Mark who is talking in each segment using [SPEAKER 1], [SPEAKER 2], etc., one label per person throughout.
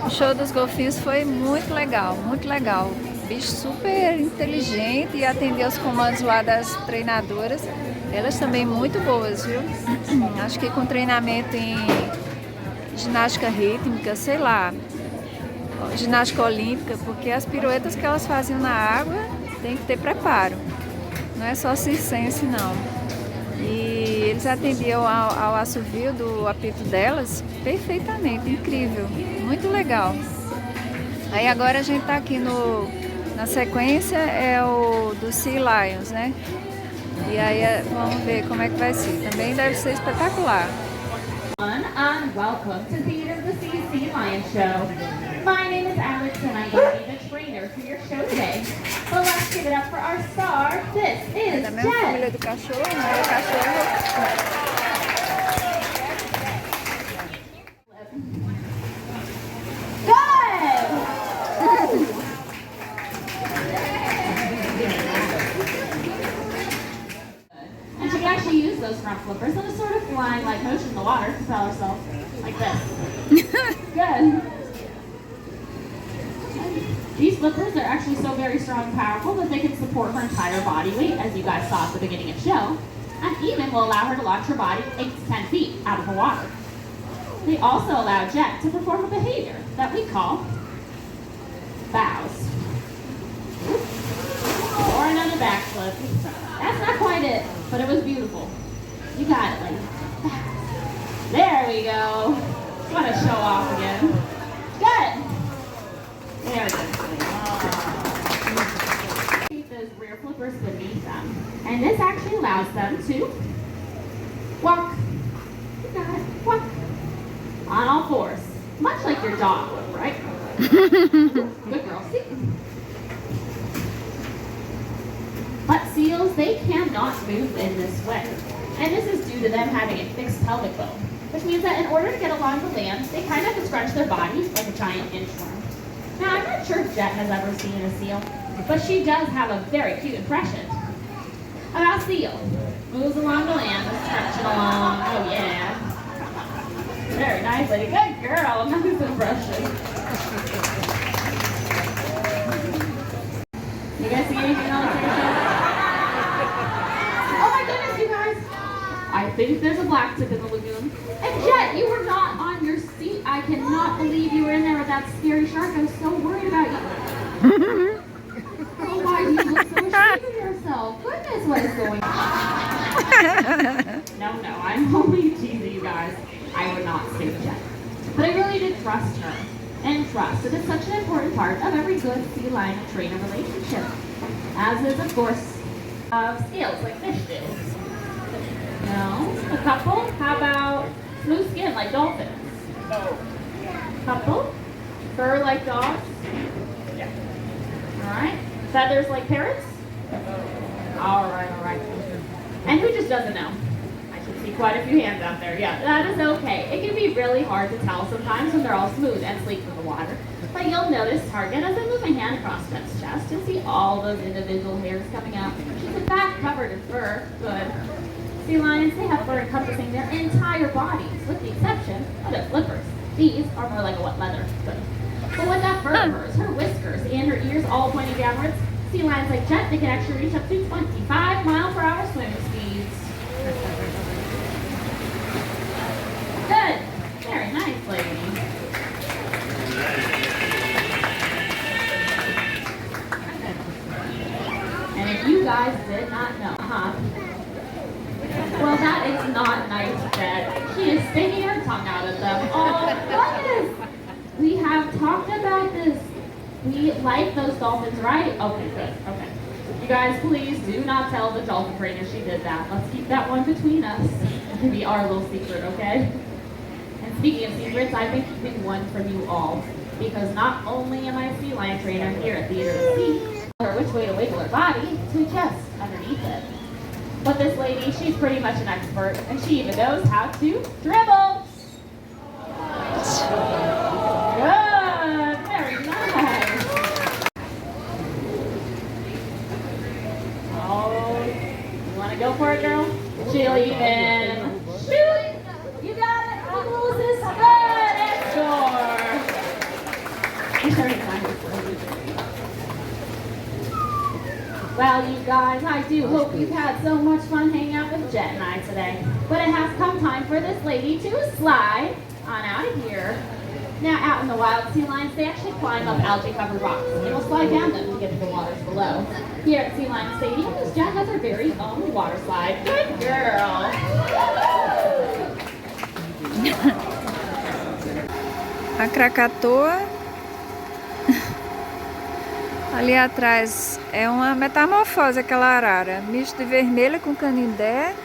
[SPEAKER 1] O show dos golfinhos foi muito legal, muito legal. Bicho super inteligente e atendeu os comandos lá das treinadoras. Elas também muito boas, viu? Acho que com treinamento em ginástica rítmica, sei lá, ginástica olímpica, porque as piruetas que elas faziam na água tem que ter preparo. Não é só circense, não. E eles atendiam ao assovio do apito delas perfeitamente, incrível, muito legal. Aí agora a gente tá aqui na sequência é o do Sea Lions, né? E aí vamos ver como é que vai ser. Também deve ser espetacular.
[SPEAKER 2] And welcome to Theater the Sea Lion Show. My name is Alex and I'm going to be the trainer for your show today. But let's give it up for our star. This is
[SPEAKER 1] Da mesma família do cachorro, né? O cachorro.
[SPEAKER 2] Use those front flippers in a sort of flying like motion in the water to propel herself like this. Good. These flippers are actually so very strong and powerful that they can support her entire body weight, as you guys saw at the beginning of the show, and even will allow her to launch her body 8 to 10 feet out of the water. They also allow Jet to perform a behavior that we call bows. Or another backflip. That's not quite it, but it was beautiful. You got it, lady. There we go. Just want to show off again. Good. There it is. Keep those rear flippers beneath them. And this actually allows them to walk. You got it. Walk. On all fours. Much like your dog would, right? Good girl. See? But seals, they cannot move in this way. And this is due to them having a fixed pelvic bone, which means that in order to get along the land, they kind of have to scrunch their bodies like a giant inchworm. Now, I'm not sure if Jet has ever seen a seal, but she does have a very cute impression about seal. Moves along the land, scrunching along. Oh, yeah. Very nice, lady. Good girl. Nice impression. You guys see anything on the picture? Oh my goodness, you guys! I think there's a black tip in the lagoon. And Jet, you were not on your seat. I cannot believe you were in there with that scary shark. I was so worried about you. Oh, why do you look so ashamed of yourself? Goodness, what is going on? No, I'm only teasing you guys. I would not stay with Jet. But I really did trust her. And trust. It is such an important part of every good sea lion trainer relationship. As is, of course, scales like fish do. No? A couple? How about smooth skin like dolphins? No. Couple? Fur like dogs? Yeah. Alright. Feathers like parrots? Alright. And who just doesn't know? I should see quite a few hands out there. Yeah, that is okay. It can be really hard to tell sometimes when they're all smooth and sleek in the water. But you'll notice Target as I move my hand across Jet's chest and see all those individual hairs coming out. She's in fact covered in fur. Good. Sea lions, they have fur encompassing their entire bodies, with the exception of their flippers. These are more like a wet leather. Good. But with that fur of hers, her whiskers, and her ears all pointing downwards, sea lions like Jet, they can actually reach up to 25 mile-per-hour swimming speeds. Good. Very nice, lady. And if you guys did not know, well, that is not nice, Jet. She is sticking her tongue out at them. Oh, goodness. We have talked about this. We like those dolphins, right? Okay, good. Okay. You guys, please do not tell the dolphin trainer she did that. Let's keep that one between us. It can be our little secret, okay? And speaking of secrets, I've been keeping one from you all. Because not only am I a sea lion trainer here at Theater of the Sea, tell her which way to wiggle her body to adjust underneath it. But this lady, she's pretty much an expert, and she even knows how to dribble. Good, very nice. Oh, you want to go for it, girl? She'll even shoot. You got it. Close this. Good, and score. Well, you guys, I do hope you've had so much fun hanging out with Jet and I today. But it has come time for this lady to slide on out of here. Now, out in the wild, sea lions, they actually climb up algae-covered rocks and will slide down them to get to the waters below. Here at Sea Lion Stadium, Miss Jet has her very own water slide. Good girl!
[SPEAKER 1] A Krakatoa. Ali atrás é uma metamorfose, aquela arara. Misto de vermelha com canindé.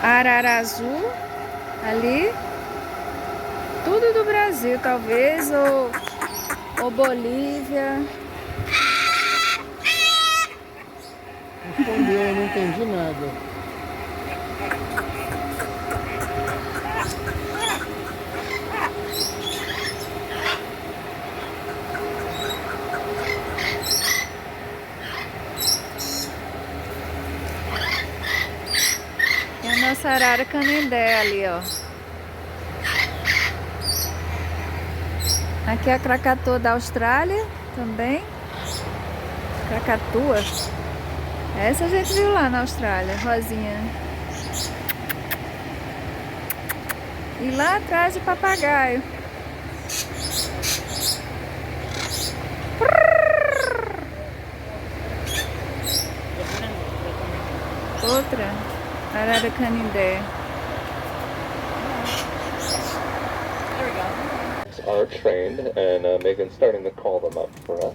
[SPEAKER 1] A arara azul. Ali. Tudo do Brasil, talvez. Ou Bolívia.
[SPEAKER 3] Respondeu, eu não entendi nada.
[SPEAKER 1] E a nossa arara canindé ali, ó. Aqui é a Krakatoa da Austrália também. Krakatoa. Essa a gente viu lá na Austrália, rosinha. E lá atrás o papagaio. Outra arara canindé.
[SPEAKER 4] Are trained, and Megan's starting to call them up for us.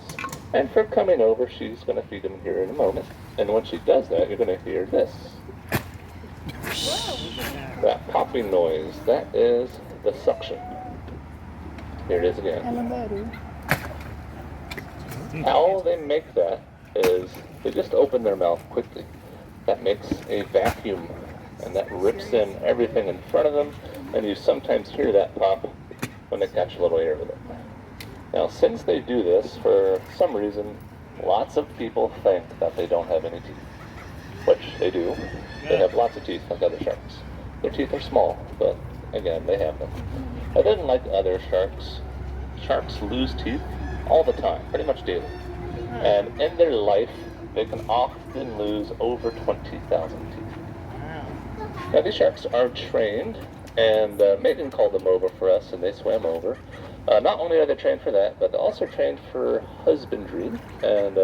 [SPEAKER 4] And for coming over, she's going to feed them here in a moment. And when she does that, you're going to hear this. That popping noise, that is the suction. Here it is again.
[SPEAKER 1] Lambaru.
[SPEAKER 4] How they make that is they just open their mouth quickly. That makes a vacuum, and that rips in everything in front of them, and you sometimes hear that pop when they catch a little air with it. Now, since they do this, for some reason, lots of people think that they don't have any teeth, which they do. They have lots of teeth like other sharks. Their teeth are small, but again, they have them. And then, like other sharks, sharks lose teeth all the time, pretty much daily. And in their life, they can often lose over 20,000 teeth. Now, these sharks are trained, and Megan called them over for us, and they swam over. Not only are they trained for that, but they're also trained for husbandry, and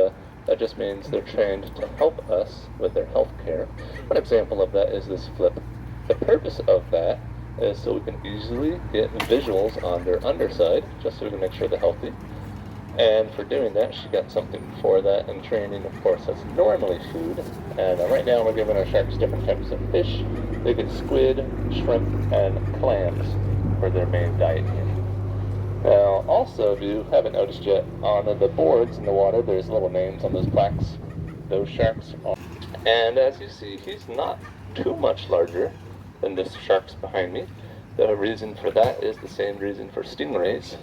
[SPEAKER 4] that just means they're trained to help us with their health care. One example of that is this flip. The purpose of that is so we can easily get visuals on their underside, just so we can make sure they're healthy. And for doing that, she got something for that in training. Of course, that's normally food. And right now we're giving our sharks different types of fish. They get squid, shrimp, and clams for their main diet here. Now, also, if you haven't noticed yet, on the boards in the water, there's little names on those plaques. Those sharks are. And as you see, he's not too much larger than this shark's behind me. The reason for that is the same reason for stingrays.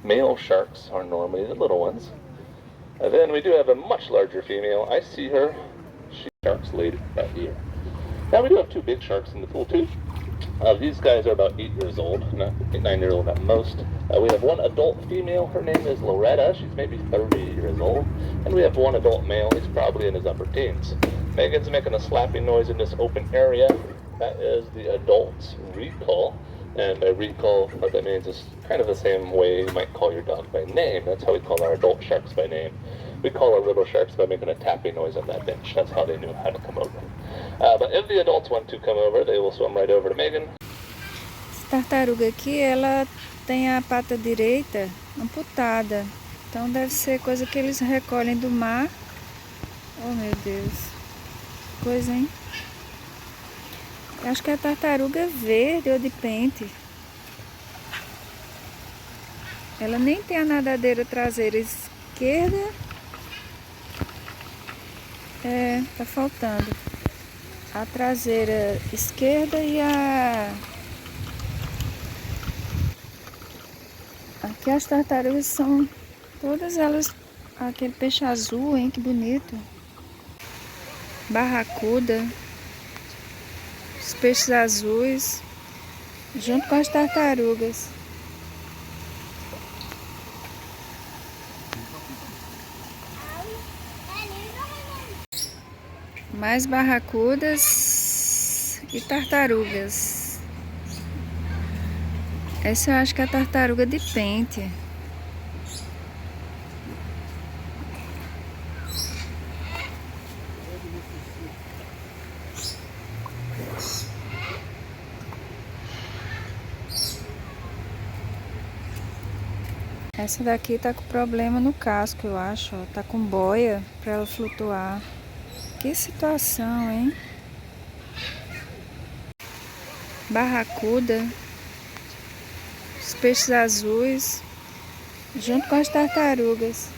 [SPEAKER 4] Male sharks are normally the little ones. And then we do have a much larger female. I see her. She's shark's lady right here. Now we do have two big sharks in the pool too. These guys are about 8 years old, 9 years old at most. We have one adult female. Her name is Loretta. She's maybe 30 years old. And we have one adult male. He's probably in his upper teens. Megan's making a slapping noise in this open area. That is the adult's recall. And by recall, what that means is kind of the same way you might call your dog by name. That's how we call our adult sharks by name. We call our little sharks by making a tapping noise on that bench. That's how they knew how to come over. But if the adults want to come over, they will swim right over to Megan.
[SPEAKER 1] Essa tartaruga aqui, ela tem a pata direita amputada. Então deve ser coisa que eles recolhem do mar. Oh, meu Deus. Coisa, hein? Eu acho que é a tartaruga verde ou de pente. Ela nem tem a nadadeira traseira esquerda. Tá faltando a traseira esquerda e aqui as tartarugas são todas elas aquele peixe azul, hein, que bonito. Barracuda. Os peixes azuis junto com as tartarugas. Mais barracudas e tartarugas. Essa eu acho que é a tartaruga de pente. Essa daqui tá com problema no casco, eu acho. Ó. Tá com boia pra ela flutuar. Que situação, hein? Barracuda. Os peixes azuis. Junto com as tartarugas.